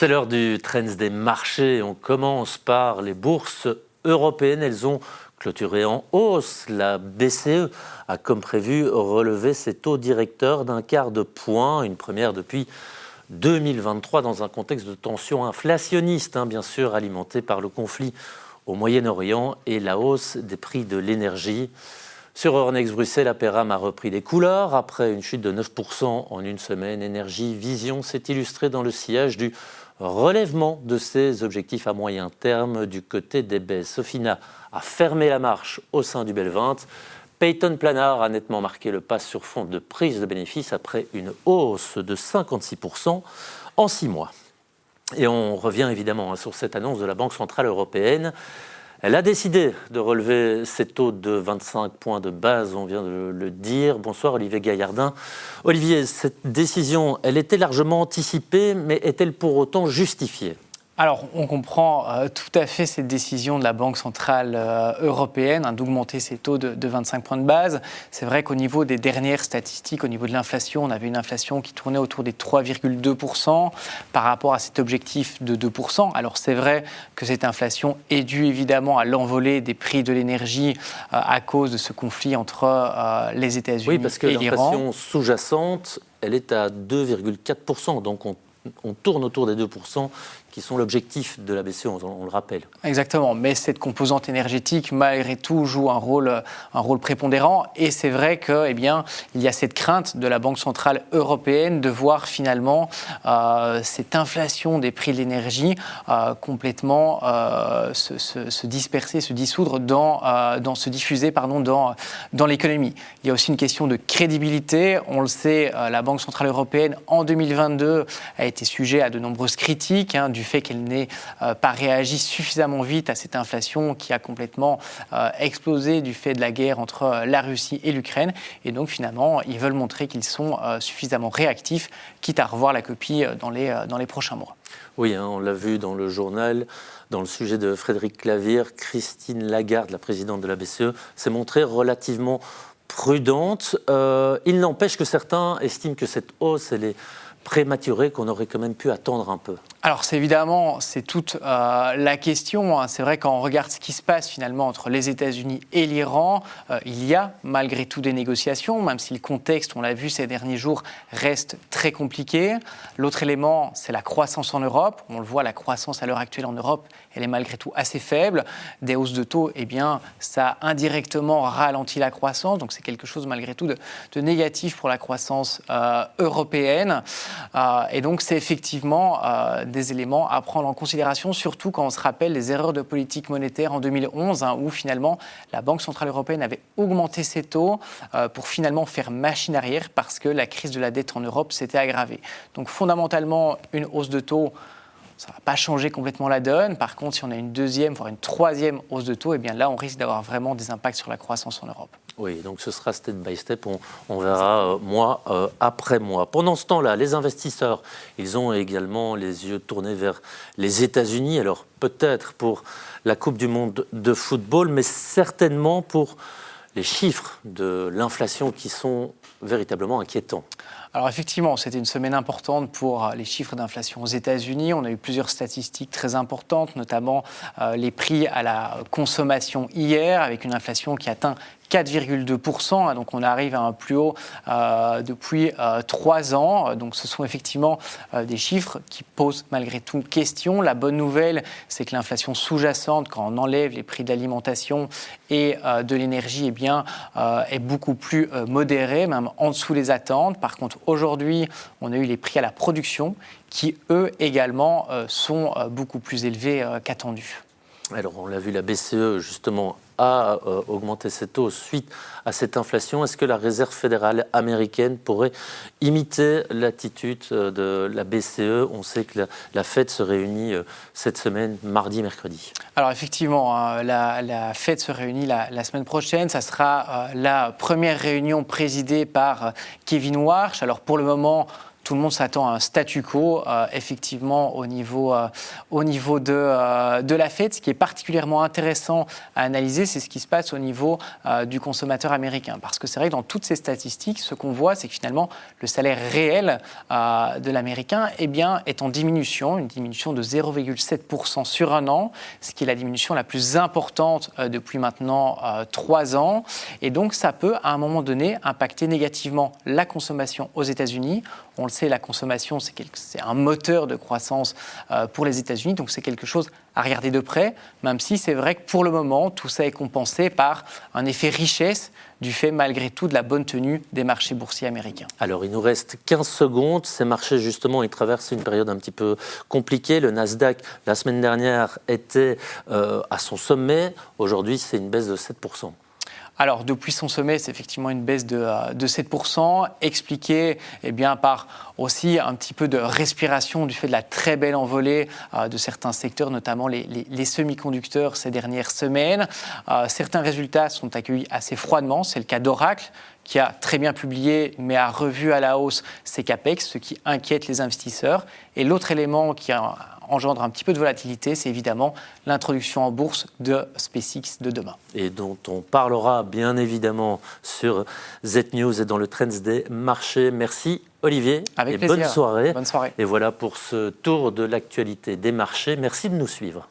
C'est l'heure du Trends des marchés. On commence par les bourses européennes. Elles ont clôturé en hausse. La BCE a, comme prévu, relevé ses taux directeurs d'un quart de point, une première depuis 2023 dans un contexte de tension inflationniste, bien sûr, alimenté par le conflit au Moyen-Orient et la hausse des prix de l'énergie. Sur Euronext Bruxelles, Aperam a repris des couleurs. Après une chute de 9% en une semaine, Énergie Vision s'est illustrée dans le sillage du relèvement de ses objectifs à moyen terme du côté des baisses. Sofina a fermé la marche au sein du BEL 20. Peyton Planard a nettement marqué le pas sur fond de prise de bénéfices après une hausse de 56% en 6 mois. Et on revient évidemment sur cette annonce de la Banque Centrale Européenne. Elle a décidé de relever ses taux de 25 points de base, on vient de le dire. Bonsoir Olivier Gaillardin. Olivier, cette décision, elle était largement anticipée, mais est-elle pour autant justifiée ? Alors, on comprend tout à fait cette décision de la Banque Centrale Européenne d'augmenter ses taux de 25 points de base. C'est vrai qu'au niveau des dernières statistiques, au niveau de l'inflation, on avait une inflation qui tournait autour des 3,2% par rapport à cet objectif de 2%. Alors, c'est vrai que cette inflation est due évidemment à l'envolée des prix de l'énergie à cause de ce conflit entre les États-Unis et l'Iran. Oui, parce que l'inflation sous-jacente, elle est à 2,4%. Donc, on tourne autour des 2%, qui sont l'objectif de la BCE, on le rappelle. Exactement, mais cette composante énergétique, malgré tout, joue un rôle prépondérant. Et c'est vrai qu'il y a cette crainte de la Banque Centrale Européenne de voir finalement cette inflation des prix de l'énergie complètement se disperser, se dissoudre, se diffuser dans l'économie. Il y a aussi une question de crédibilité. On le sait, la Banque Centrale Européenne, en 2022, a été sujet à de nombreuses critiques, du fait qu'elle n'ait pas réagi suffisamment vite à cette inflation qui a complètement explosé du fait de la guerre entre la Russie et l'Ukraine. Et donc finalement, ils veulent montrer qu'ils sont suffisamment réactifs, quitte à revoir la copie dans les prochains mois. Oui, on l'a vu dans le journal, dans le sujet de Frédéric Clavier, Christine Lagarde, la présidente de la BCE, s'est montrée relativement prudente. Il n'empêche que certains estiment que cette hausse, elle est prématurée, qu'on aurait quand même pu attendre un peu. Alors c'est toute la question. C'est vrai quand on regarde ce qui se passe finalement entre les États-Unis et l'Iran, il y a malgré tout des négociations, même si le contexte, on l'a vu ces derniers jours, reste très compliqué. L'autre élément, c'est la croissance en Europe. On le voit, la croissance à l'heure actuelle en Europe, elle est malgré tout assez faible. Des hausses de taux, ça indirectement ralentit la croissance. Donc c'est quelque chose malgré tout de négatif pour la croissance européenne. Et donc c'est effectivement des éléments à prendre en considération, surtout quand on se rappelle les erreurs de politique monétaire en 2011, où finalement la Banque Centrale Européenne avait augmenté ses taux pour finalement faire machine arrière parce que la crise de la dette en Europe s'était aggravée. Donc fondamentalement, une hausse de taux, ça ne va pas changer complètement la donne. Par contre, si on a une deuxième, voire une troisième hausse de taux, là, on risque d'avoir vraiment des impacts sur la croissance en Europe. Oui, donc ce sera step by step, on verra mois après mois. Pendant ce temps-là, les investisseurs, ils ont également les yeux tournés vers les États-Unis, alors peut-être pour la Coupe du Monde de football, mais certainement pour les chiffres de l'inflation qui sont véritablement inquiétants. Alors effectivement, c'était une semaine importante pour les chiffres d'inflation aux États-Unis. On a eu plusieurs statistiques très importantes, notamment les prix à la consommation hier, avec une inflation qui atteint 4,2%, donc on arrive à un plus haut depuis 3 ans. Donc ce sont effectivement des chiffres qui posent malgré tout question. La bonne nouvelle, c'est que l'inflation sous-jacente, quand on enlève les prix de l'alimentation et de l'énergie, est beaucoup plus modérée, même en dessous des attentes. Par contre, aujourd'hui, on a eu les prix à la production qui, eux, également, sont beaucoup plus élevés qu'attendus. Alors, on l'a vu, la BCE, justement, a augmenté ses taux suite à cette inflation. Est-ce que la Réserve fédérale américaine pourrait imiter l'attitude de la BCE ? On sait que la Fed se réunit cette semaine, mardi, mercredi. Alors effectivement, la Fed se réunit la semaine prochaine. Ça sera la première réunion présidée par Kevin Warsh. Alors pour le moment, tout le monde s'attend à un statu quo, effectivement, au niveau de la Fed. Ce qui est particulièrement intéressant à analyser, c'est ce qui se passe au niveau du consommateur américain. Parce que c'est vrai que dans toutes ces statistiques, ce qu'on voit, c'est que finalement, le salaire réel de l'américain est en diminution, une diminution de 0,7% sur un an, ce qui est la diminution la plus importante depuis maintenant 3 ans. Et donc, ça peut, à un moment donné, impacter négativement la consommation aux États-Unis. On le sait, la consommation, c'est un moteur de croissance pour les États-Unis, donc c'est quelque chose à regarder de près, même si c'est vrai que pour le moment, tout ça est compensé par un effet richesse du fait, malgré tout, de la bonne tenue des marchés boursiers américains. Alors, il nous reste 15 secondes. Ces marchés, justement, ils traversent une période un petit peu compliquée. Le Nasdaq, la semaine dernière, était à son sommet. Aujourd'hui, c'est une baisse de 7%. Alors, depuis son sommet, c'est effectivement une baisse de 7%, expliquée par aussi un petit peu de respiration du fait de la très belle envolée de certains secteurs, notamment les semi-conducteurs ces dernières semaines. Certains résultats sont accueillis assez froidement, c'est le cas d'Oracle, qui a très bien publié, mais a revu à la hausse ses capex, ce qui inquiète les investisseurs. Et l'autre élément qui engendre un petit peu de volatilité, c'est évidemment l'introduction en bourse de SpaceX de demain. Et dont on parlera bien évidemment sur ZNews et dans le Trends des marchés. Merci Olivier. Avec et plaisir. Bonne soirée. Bonne soirée. Et voilà pour ce tour de l'actualité des marchés. Merci de nous suivre.